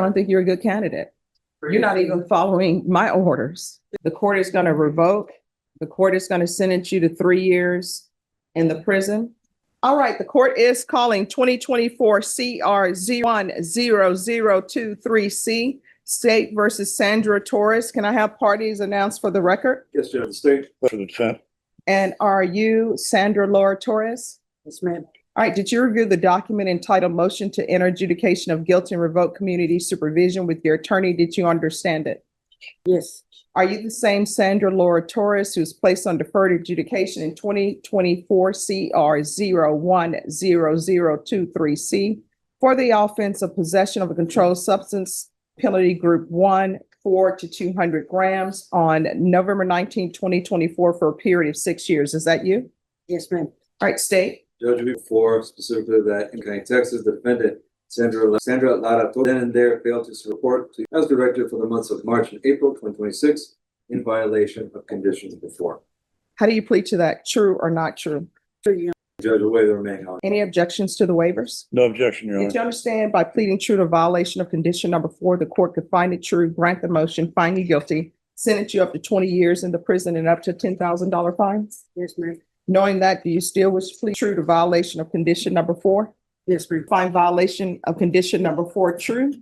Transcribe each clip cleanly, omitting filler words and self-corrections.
don't think you're a good candidate. You're not even following my orders. The court is going to revoke. The court is going to sentence you to 3 years in the prison. All right, the court is calling 2024 CR 10023C, State versus Sandra Torres. Can I have parties announced for the record? Yes, Judge. The state. For the defense. And are you Sandra Laura Torres? Yes, ma'am. All right, did you review the document entitled Motion to Enter Adjudication of Guilt and Revoke Community Supervision with your attorney? Did you understand it? Yes. Are you the same Sandra Laura Torres who's placed on deferred adjudication in 2024 CR 010023C for the offense of possession of a controlled substance, penalty group 1, 4 to 200 grams on November 19, 2024 for a period of 6 years? Is that you? Yes, ma'am. All right, state. Judge, before specifically that in County, Texas, the defendant Sandra Lara then and there failed to report to as directed for the months of March and April 2026 in violation of conditions before. How do you plead to that? True or not true? Judge, the way the remaining on. Any objections to the waivers? No objection, Your Did Honor. you understand by pleading true to violation of condition number 4, the court could find it true, grant the motion, find you guilty, sentence you up to 20 years in the prison and up to $10,000 fines? Yes, ma'am. Knowing that, do you still wish to plead true to violation of condition number 4? Yes, ma'am. Find violation of condition number 4 true?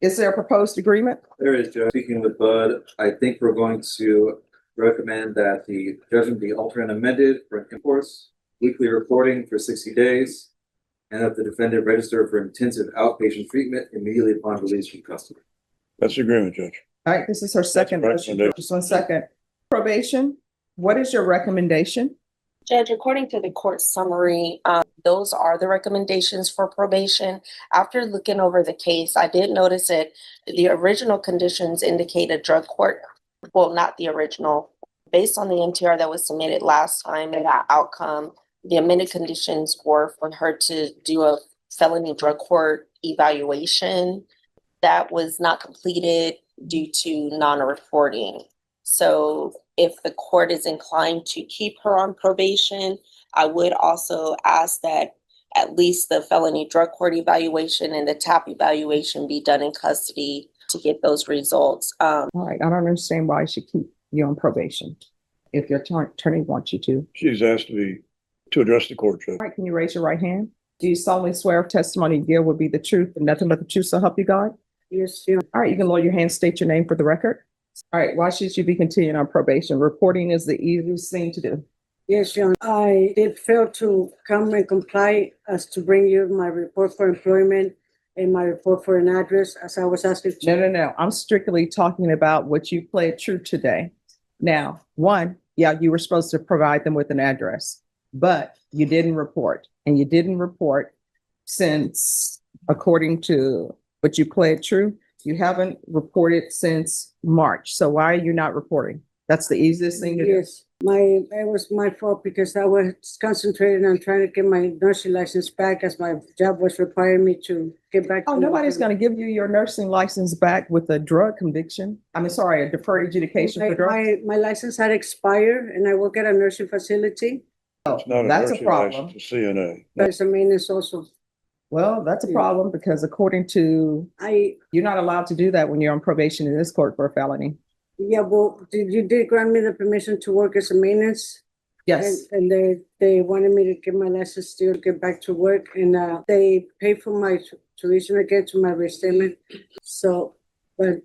Is there a proposed agreement? There is, Judge. Speaking with Bud, I think we're going to recommend that the judgment be altered and amended for enforce weekly reporting for 60 days and that the defendant register for intensive outpatient treatment immediately upon release from custody. That's the agreement, Judge. All right, this is her second That's motion. recommendation. Just 1 second. Probation, what is your recommendation? Judge, according to the court summary, those are the recommendations for probation. After looking over the case, I did notice that the original conditions indicate a drug court. Well, not the original. Based on the MTR that was submitted last time and that outcome, the amended conditions were for her to do a felony drug court evaluation. That was not completed due to non-reporting. So if the court is inclined to keep her on probation, I would also ask that at least the felony drug court evaluation and the TAP evaluation be done in custody to get those results. All right, I don't understand why I should keep you on probation if your attorney wants you to. She's asked to address the court, Judge. All right, can you raise your right hand? Do you solemnly swear testimony you give will be the truth and nothing but the truth, so help you God? Yes, Your Honor. All right, you can lower your hand, state your name for the record. All right, why should you be continuing on probation? Reporting is the easiest thing to do. Yes, Your Honor. I did fail to come and comply as to bring you my report for employment and my report for an address as I was asking. No. I'm strictly talking about what you played true today. Now, 1, yeah, you were supposed to provide them with an address, but you didn't report. And you didn't report since, according to what you played true, you haven't reported since March. So why are you not reporting? That's the easiest thing to do. Yes, it was my fault because I was concentrated on trying to get my nursing license back as my job was requiring me to get back. Oh, nobody's going to give you your nursing license back with a drug conviction. I mean, sorry, a deferred adjudication for drugs. My license had expired and I work at a nursing facility. It's not That's a nursing problem. license, it's a CNA. There's a maintenance also. Well, that's a problem because according to, you're not allowed to do that when you're on probation in this court for a felony. Yeah, well, you did grant me the permission to work as a maintenance. Yes. And they wanted me to get my license still, get back to work, and they paid for my tuition again to my restatement. So, I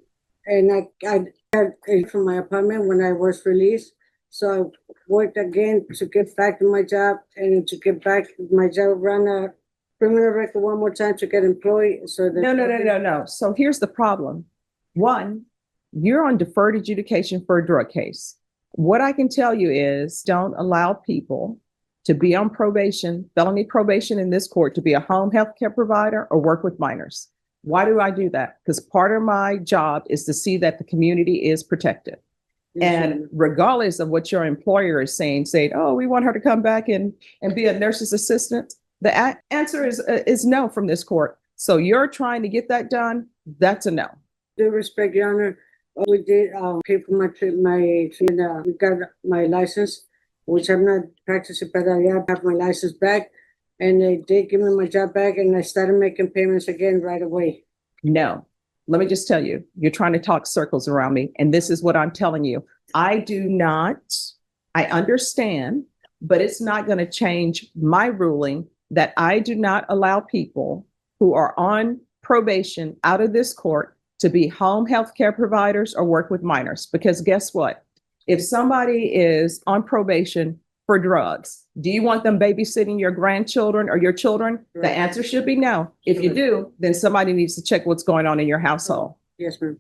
had paid for my apartment when I was released. So I worked again to get back to my job and to get back my job, run a criminal record one more time to get employed. So that No. So here's the problem. 1, you're on deferred adjudication for a drug case. What I can tell you is don't allow people to be on probation, felony probation in this court, to be a home health care provider or work with minors. Why do I do that? Because part of my job is to see that the community is protected. And regardless of what your employer is saying, oh, we want her to come back and be a nurse's assistant. The answer is no from this court. So you're trying to get that done. That's a no. Due respect, Your Honor, we did pay for we got my license, which I'm not practicing, but I have my license back. And they did give me my job back and I started making payments again right away. No, let me just tell you, you're trying to talk circles around me, and this is what I'm telling you. I understand, but it's not going to change my ruling that I do not allow people who are on probation out of this court to be home health care providers or work with minors. Because guess what? If somebody is on probation for drugs, do you want them babysitting your grandchildren or your children? The Right. answer should be no. If you do, then somebody needs to check what's going on in your household. Yes, ma'am.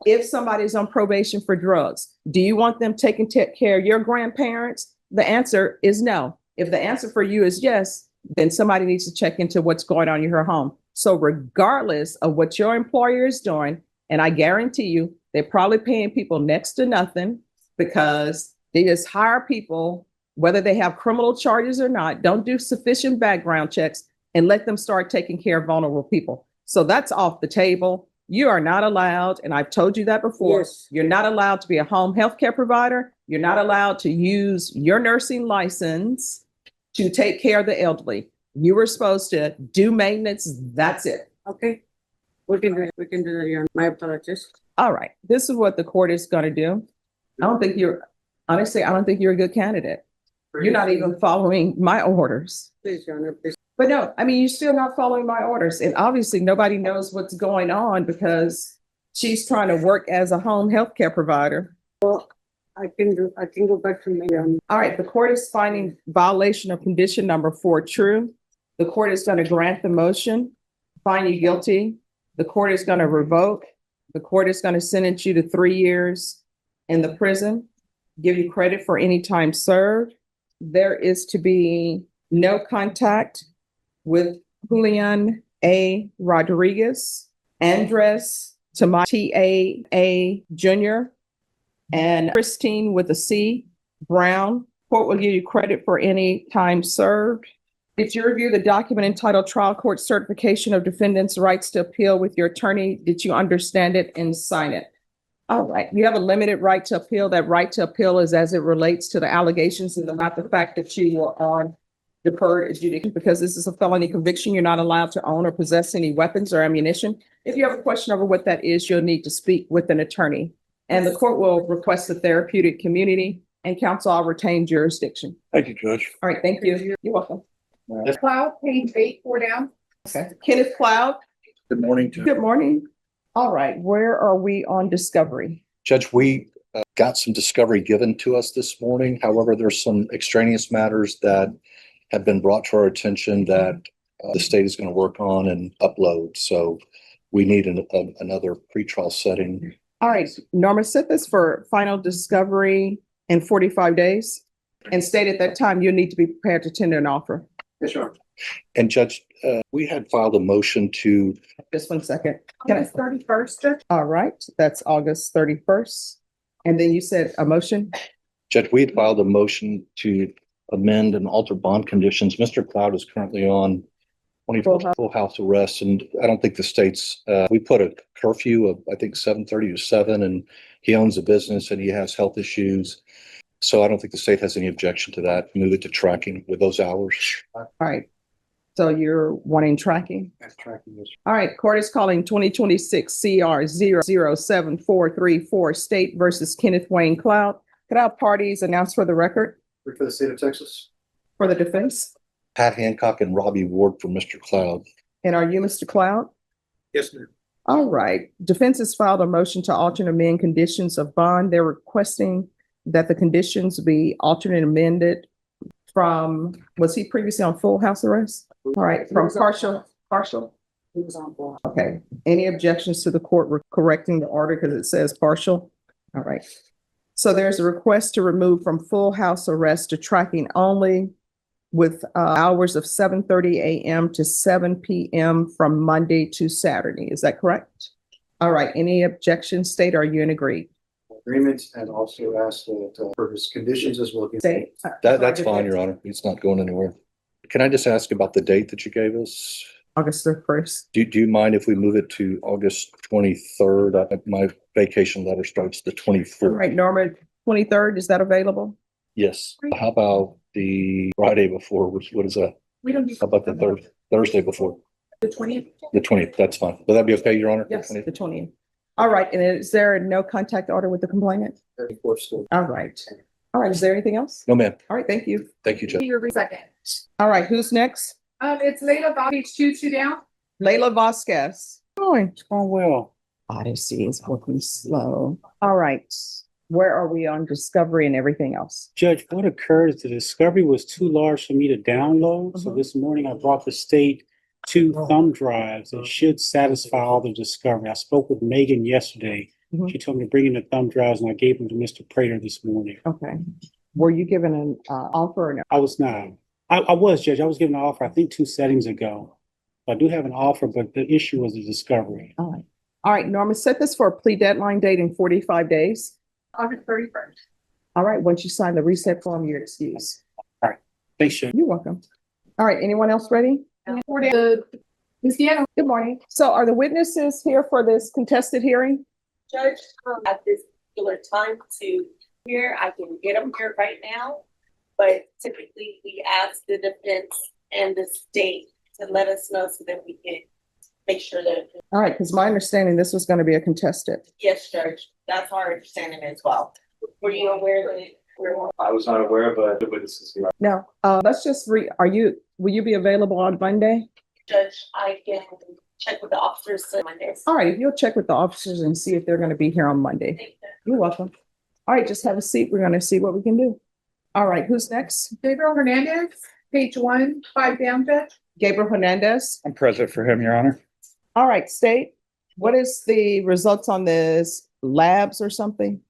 If somebody's on probation for drugs, do you want them taking care of your grandparents? The answer is no. If the answer for you is yes, then somebody needs to check into what's going on in your home. So regardless of what your employer is doing, and I guarantee you, they're probably paying people next to nothing because they just hire people, whether they have criminal charges or not, don't do sufficient background checks and let them start taking care of vulnerable people. So that's off the table. You are not allowed, and I've told you that before, Yes. you're not allowed to be a home health care provider. You're not allowed to use your nursing license to take care of the elderly. You were supposed to do maintenance. That's it. Okay. We can do it. We can do that, Your Honor. My apologies. All right. This is what the court is going to do. Honestly, I don't think you're a good candidate. You're not even following my orders. Please, Your Honor, please. But no, I mean, you're still not following my orders. And obviously nobody knows what's going on because she's trying to work as a home health care provider. I can go back to my, All right, the court is finding violation of condition number 4 true. The court is going to grant the motion, find you guilty. The court is going to revoke. The court is going to sentence you to 3 years in the prison, give you credit for any time served. There is to be no contact with Julian A. Rodriguez, Andres T.A. Jr., and Christine with a C, Brown. Court will give you credit for any time served. Did you review the document entitled Trial Court Certification of Defendant's Rights to Appeal with your attorney? Did you understand it and sign it? All right, you have a limited right to appeal. That right to appeal is as it relates to the allegations and not the fact that you were on deferred adjudication. Because this is a felony conviction, you're not allowed to own or possess any weapons or ammunition. If you have a question over what that is, you'll need to speak with an attorney. And the court will request the therapeutic community and counsel will retain jurisdiction. Thank you, Judge. All right, thank you. You're welcome. Cloud, page 8, 4 down. Okay. Kenneth Cloud, Good morning, Judge. good morning. All right, where are we on discovery? Judge, we got some discovery given to us this morning. However, there's some extraneous matters that have been brought to our attention that the state is going to work on and upload. So we need another pretrial setting. All right, Norma, set this for final discovery in 45 days and state at that time you'll need to be prepared to tender an offer. Yes, Your Honor. And Judge, we had filed a motion to, Just 1 second. Can I- August 31st, Judge. All right, that's August 31st. And then you said a motion? Judge, we had filed a motion to amend and alter bond conditions. Mr. Cloud is currently on 24 full house arrest, and I don't think the state's, we put a curfew of, I think, 7:30 to 7, and he owns a business and he has health issues. So I don't think the state has any objection to that. Move it to tracking with those hours. All right. So you're wanting tracking? That's tracking this. All right, court is calling 2026 CR 007434 State versus Kenneth Wayne Cloud. Could I have parties announce for the record For the state of Texas. for the defense? Pat Hancock and Robbie Ward for Mr. Cloud. And are you Mr. Cloud? Yes, ma'am. All right. Defense has filed a motion to alter and amend conditions of bond. They're requesting that the conditions be altered and amended from, was he previously on full house arrest? All right, from partial. He was on board. Okay. Any objections to the court correcting the order because it says partial? All right. So there's a request to remove from full house arrest to tracking only with hours of 7:30 a.m. to 7 p.m. from Monday to Saturday. Is that correct? All right. Any objections, state? Are you in agreement? Agreement, and also ask that for his conditions as well. State? That's fine, Your Honor. It's not going anywhere. Can I just ask about the date that you gave us? August 1st. Do you mind if we move it to August 23rd? My vacation letter starts the All 24th. right, Norma, 23rd, is that available? Yes. How about the Friday before? What is that? We don't do How about the Thursday before? the 20th. The 20th? That's fine. Will that be okay, Your Honor? Yes, the 20th. All right, and is there no contact order with the complainant? All right. All right, is there anything else? No, ma'am. All right, thank you. Thank you, Judge. Your second. All right, who's next? It's Layla Bobby, two down. Layla Vasquez. Going. It's going well. Odyssey is working slow. All right, where are we on discovery and everything else? Judge, what occurred is the discovery was too large for me to download. So Mhm. this morning I brought the state two thumb drives that should satisfy all the discovery. I spoke with Megan yesterday. Mhm. She told me to bring in the thumb drives and I gave them to Mr. Prater this morning. Okay. Were you given an offer or no? I was not. I was, Judge. I was given an offer, I think 2 settings ago. I do have an offer, but the issue was the discovery. All right. All right, Norma, set this for a plea deadline date in 45 days. August 31st. All right, once you sign the reset form, you're excused. Thanks, Judge. You're welcome. All right, anyone else ready? Four down. Ms. Deanna, Good morning. So are the witnesses here for this contested hearing? Judge, at this particular time to hear, I can get them here right now. But typically we ask the defense and the state to let us know so that we can make sure that, All right, because my understanding, this was going to be a contested. yes, Judge, that's our understanding as well. Were you aware that we're? I was not aware, but the witnesses here. No, let's just will you be available on Monday? Judge, I can check with the officers on Mondays. All right, if you'll check with the officers and see if they're going to be here on Monday. Thank you. You're welcome. All right, just have a seat. We're going to see what we can do. All right, who's next? Gabriel Hernandez, page 1, 5 down, Judge. Gabriel Hernandez. I'm present for him, Your Honor. All right, state, what is the results on this labs or something?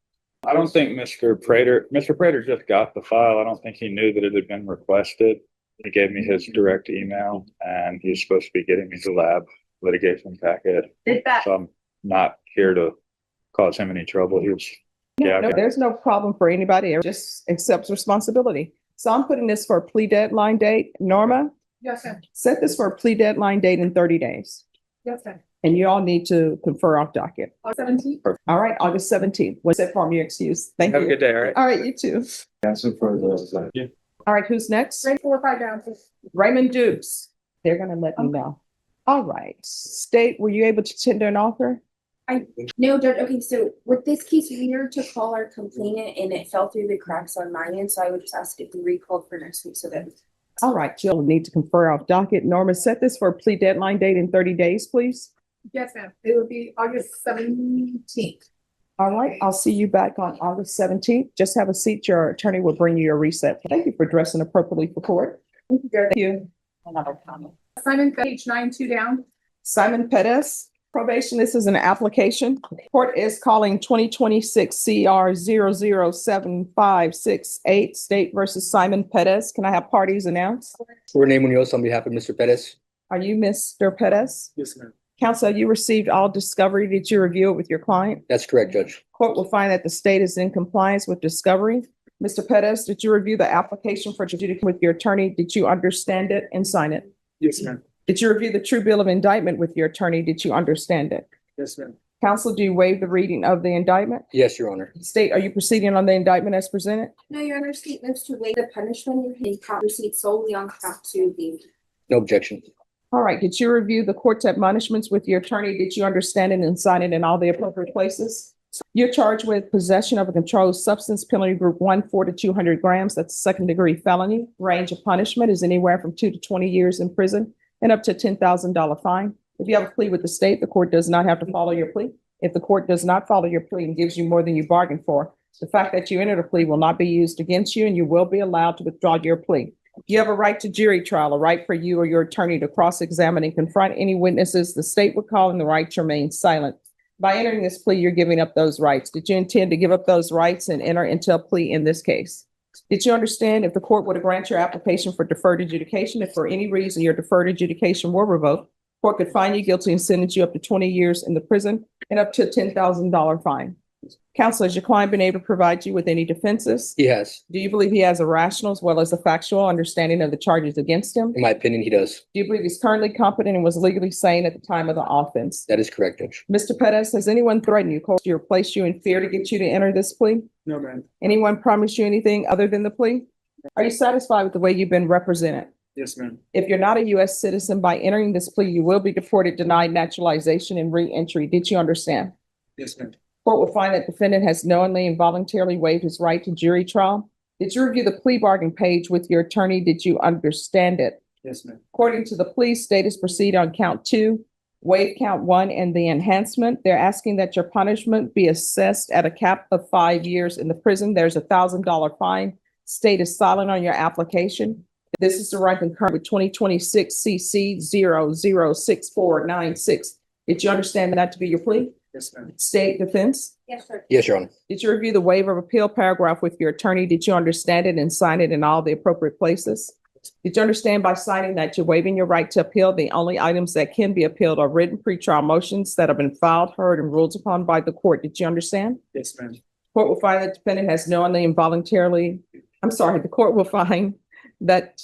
I don't think Mr. Prater just got the file. I don't think he knew that it had been requested. He gave me his direct email and he's supposed to be getting me the lab litigation packet. Did that, So I'm not here to cause him any trouble. He was, yeah, No, okay. there's no problem for anybody. It just accepts responsibility. So I'm putting this for a plea deadline date. Norma, Yes, sir. set this for a plea deadline date in 30 days. Yes, sir. And you all need to confer off docket. August 17th. All right, August 17th. What's that form? Your excuse. Thank Have a you. good day, all right? All right, you too. Answer for the. All right, who's next? Grade 4, 5 down, Judge. Raymond Dukes. They're gonna let me know. All right, state, were you able to tender an offer? No, Judge, okay, so with this case, we are to call our complainant and it fell through the cracks on my end, so I would just ask it to be recalled for next week so that. All right, you'll need to confer off docket. Norma, set this for a plea deadline date in 30 days, please. Yes, ma'am. It would be August 17th. All right, I'll see you back on August 17th. Just have a seat. Your attorney will bring you your reset. Thank you for dressing appropriately for court. Thank you. another comment. Simon, page 9, 2 down. Simon Pettis, probation. This is an application. Court is calling 2026 CR 007568, State versus Simon Pettis. Can I have parties announced? Renee Munoz on behalf of Mr. Pettis. Are you Mr. Pettis? Yes, ma'am. Counsel, you received all discovery. Did you review it with your client? That's correct, Judge. Court will find that the state is in compliance with discovery. Mr. Pettis, did you review the application for adjudication with your attorney? Did you understand it and sign it? Yes, ma'am. Did you review the true bill of indictment with your attorney? Did you understand it? Yes, ma'am. Counsel, do you waive the reading of the indictment? Yes, Your Honor. State, are you proceeding on the indictment as presented? No, Your Honor, statements to waive the punishment and proceed solely on count 2 being. No objection. All right, did you review the court's admonishments with your attorney? Did you understand it and sign it in all the appropriate places? You're charged with possession of a controlled substance, penalty group 1, 4 to 200 grams. That's a second-degree felony. Range of punishment is anywhere from 2 to 20 years in prison and up to $10,000 fine. If you have a plea with the state, the court does not have to follow your plea. If the court does not follow your plea and gives you more than you bargained for, the fact that you entered a plea will not be used against you and you will be allowed to withdraw your plea. You have a right to jury trial, a right for you or your attorney to cross-examine and confront any witnesses the state would call, and the right to remain silent. By entering this plea, you're giving up those rights. Did you intend to give up those rights and enter into a plea in this case? Did you understand if the court were to grant your application for deferred adjudication, if for any reason your deferred adjudication were revoked, court could find you guilty and sentence you up to 20 years in the prison and up to a $10,000 fine? Counsel, has your client been able to provide you with any defenses? He has. Do you believe he has a rational as well as a factual understanding of the charges against him? In my opinion, he does. Do you believe he's currently competent and was legally sane at the time of the offense? That is correct, Judge. Mr. Pettis, has anyone threatened you, coerced you, or placed you in fear to get you to enter this plea? No, ma'am. Anyone promised you anything other than the plea? Are you satisfied with the way you've been represented? Yes, ma'am. If you're not a U.S. citizen, by entering this plea, you will be deported, denied naturalization, and re-entry. Did you understand? Yes, ma'am. Court will find that defendant has knowingly and voluntarily waived his right to jury trial. Did you review the plea bargain page with your attorney? Did you understand it? Yes, ma'am. According to the police, state is proceed on count 2, waive count 1 and the enhancement. They're asking that your punishment be assessed at a cap of 5 years in the prison. There's $1,000 fine. State is silent on your application. This is the right concurrent with 2026 CC 006496. Did you understand that to be your plea? Yes, ma'am. State defense? Yes, sir. Yes, Your Honor. Did you review the waiver of appeal paragraph with your attorney? Did you understand it and sign it in all the appropriate places? Did you understand by signing that you're waiving your right to appeal? The only items that can be appealed are written pretrial motions that have been filed, heard, and ruled upon by the court. Did you understand? Yes, ma'am. Court will find that defendant has knowingly and voluntarily, the court will find that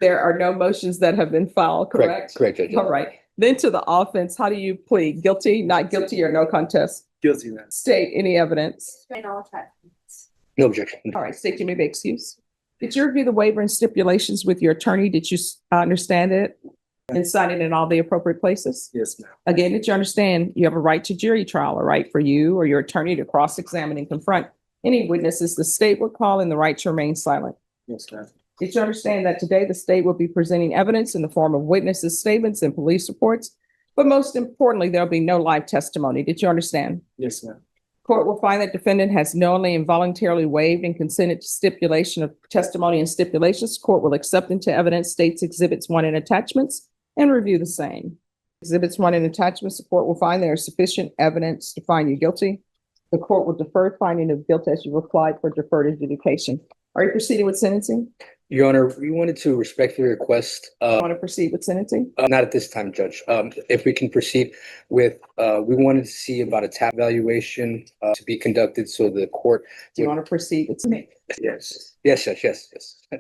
there are no motions that have been filed, correct? Correct, Judge. All right. Then to the offense, how do you plead? Guilty, not guilty, or no contest? Guilty, ma'am. State any evidence. And all attachments. No objection. All right, state, you may be excused. Did you review the waiver and stipulations with your attorney? Did you understand it and sign it in all the appropriate places? Yes, ma'am. Again, did you understand you have a right to jury trial, a right for you or your attorney to cross-examine and confront any witnesses the state would call and the right to remain silent? Yes, ma'am. Did you understand that today the state will be presenting evidence in the form of witnesses' statements and police reports? But most importantly, there'll be no live testimony. Did you understand? Yes, ma'am. Court will find that defendant has knowingly and voluntarily waived and consented to stipulation of testimony and stipulations. Court will accept into evidence states exhibits 1 and attachments and review the same. Exhibits 1 and attachments, the court will find there is sufficient evidence to find you guilty. The court will defer finding of guilt as you applied for deferred adjudication. Are you proceeding with sentencing? Your Honor, we wanted to respectfully request, Want to proceed with sentencing? not at this time, Judge. If we can proceed with, we wanted to see about a TAP evaluation, to be conducted so the court. Do you want to proceed with sentencing? Yes. Yes, Judge, yes.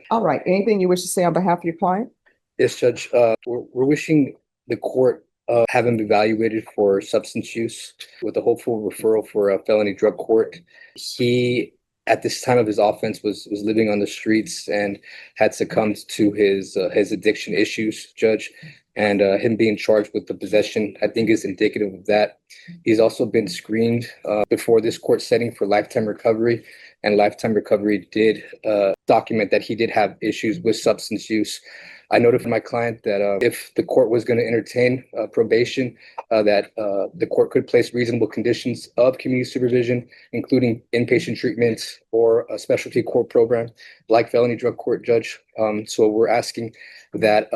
All right. Anything you wish to say on behalf of your client? Yes, Judge. We're wishing the court have him evaluated for substance use with a hopeful referral for a felony drug court. He, at this time of his offense, was living on the streets and had succumbed to his addiction issues, Judge. And him being charged with the possession, I think, is indicative of that. He's also been screened before this court setting for lifetime recovery, and lifetime recovery did document that he did have issues with substance use. I noted for my client that if the court was going to entertain probation, that the court could place reasonable conditions of community supervision, including inpatient treatment or a specialty court program like felony drug court, Judge. So we're asking that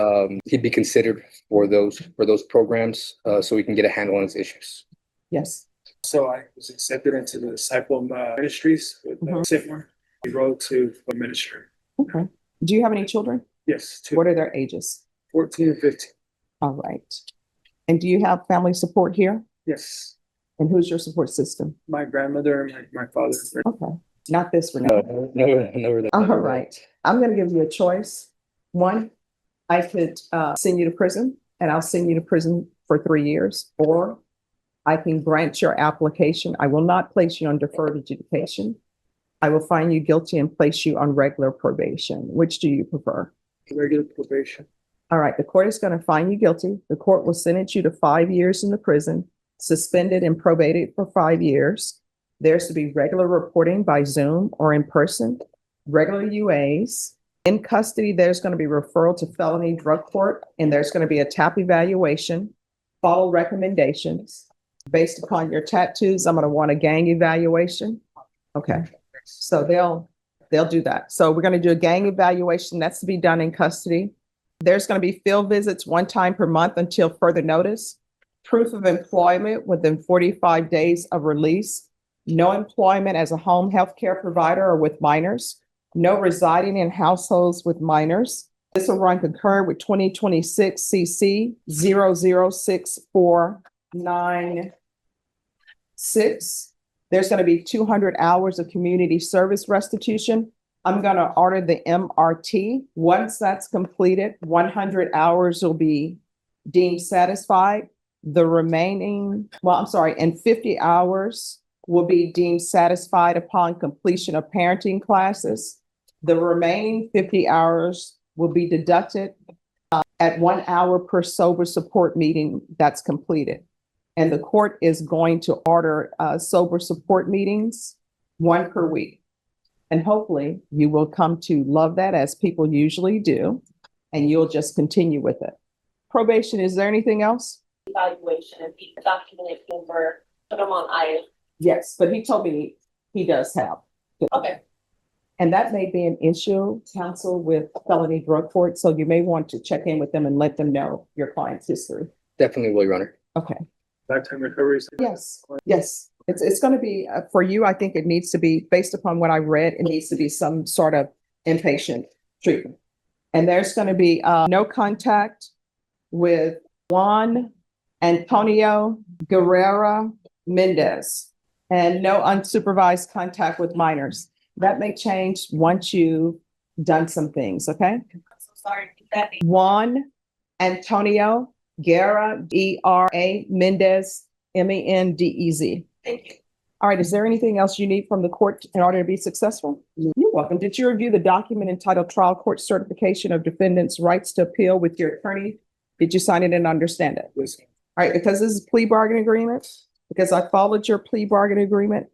he be considered for those programs so we can get a handle on his issues. Yes. So I was accepted into the Disciple Ministries with Sifmar. We wrote to a minister. Okay. Do you have any children? Yes, What are their ages? 14 and 15. All right. And do you have family support here? Yes. And who's your support system? My grandmother and my father. Okay. Not this, Renee. No. All right. I'm going to give you a choice. One, I could send you to prison and I'll send you to prison for 3 years, or I can grant your application. I will not place you on deferred adjudication. I will find you guilty and place you on regular probation. Which do you prefer? Regular probation. All right. The court is going to find you guilty. The court will sentence you to 5 years in the prison, suspended and probated for 5 years. There's to be regular reporting by Zoom or in person, regular UAs. In custody, there's going to be referral to felony drug court, and there's going to be a TAP evaluation, follow recommendations. Based upon your tattoos, I'm going to want a gang evaluation. Okay. So they'll do that. So we're going to do a gang evaluation. That's to be done in custody. There's going to be field visits 1 time per month until further notice. Proof of employment within 45 days of release. No employment as a home health care provider or with minors. No residing in households with minors. This will run concurrent with 2026 CC 006496. There's going to be 200 hours of community service restitution. I'm going to order the MRT. Once that's completed, 100 hours will be deemed satisfied. The remaining, and 50 hours will be deemed satisfied upon completion of parenting classes. The remaining 50 hours will be deducted at 1 hour per sober support meeting that's completed. And the court is going to order sober support meetings, 1 per week. And hopefully you will come to love that as people usually do, and you'll just continue with it. Probation, is there anything else? Evaluation and be documented over, put them on ice. Yes, but he told me he does have. Okay. And that may be an issue, counsel, with felony drug court. So you may want to check in with them and let them know your client's history. Definitely will, Your Honor. Okay. Lifetime recovery. Yes, yes. It's going to be, for you, I think it needs to be, based upon what I read, it needs to be some sort of inpatient treatment. And there's going to be no contact with Juan Antonio Guerrera Mendez and no unsupervised contact with minors. That may change once you've done some things, okay? I'm so sorry. That Juan Antonio Guerra, E-R-A, Mendez, M-E-N-D-E-Z. thank you. All right, is there anything else you need from the court in order to be successful? You're welcome. Did you review the document entitled Trial Court Certification of Defendant's Rights to Appeal with your attorney? Did you sign it and understand it? Yes. All right, because this is a plea bargain agreement, because I followed your plea bargain agreement,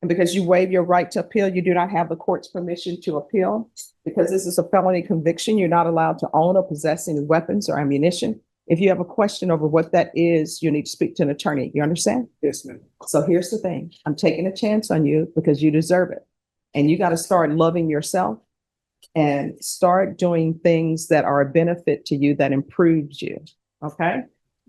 and because you waive your right to appeal, you do not have the court's permission to appeal. Because this is a felony conviction, you're not allowed to own or possess any weapons or ammunition. If you have a question over what that is, you need to speak to an attorney. You understand? Yes, ma'am. So here's the thing. I'm taking a chance on you because you deserve it. And you got to start loving yourself and start doing things that are a benefit to you, that improves you. Okay?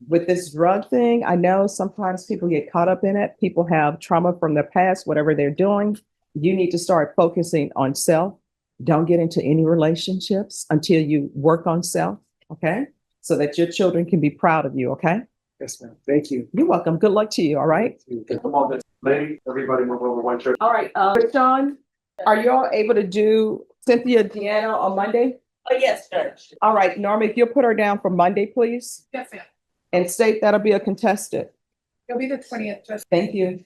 With this drug thing, I know sometimes people get caught up in it. People have trauma from their past, whatever they're doing. You need to start focusing on self. Don't get into any relationships until you work on self. Okay? So that your children can be proud of you. Okay? Yes, ma'am. Thank you. You're welcome. Good luck to you. All right? Come on, lady, everybody move over one chair. All right, Sean, are you all able to do Cynthia Deanna on Monday? Oh, yes, Judge. All right, Norma, if you'll put her down for Monday, please, Yes, ma'am. and state that'll be a contested. It'll be the 20th, just. Thank you.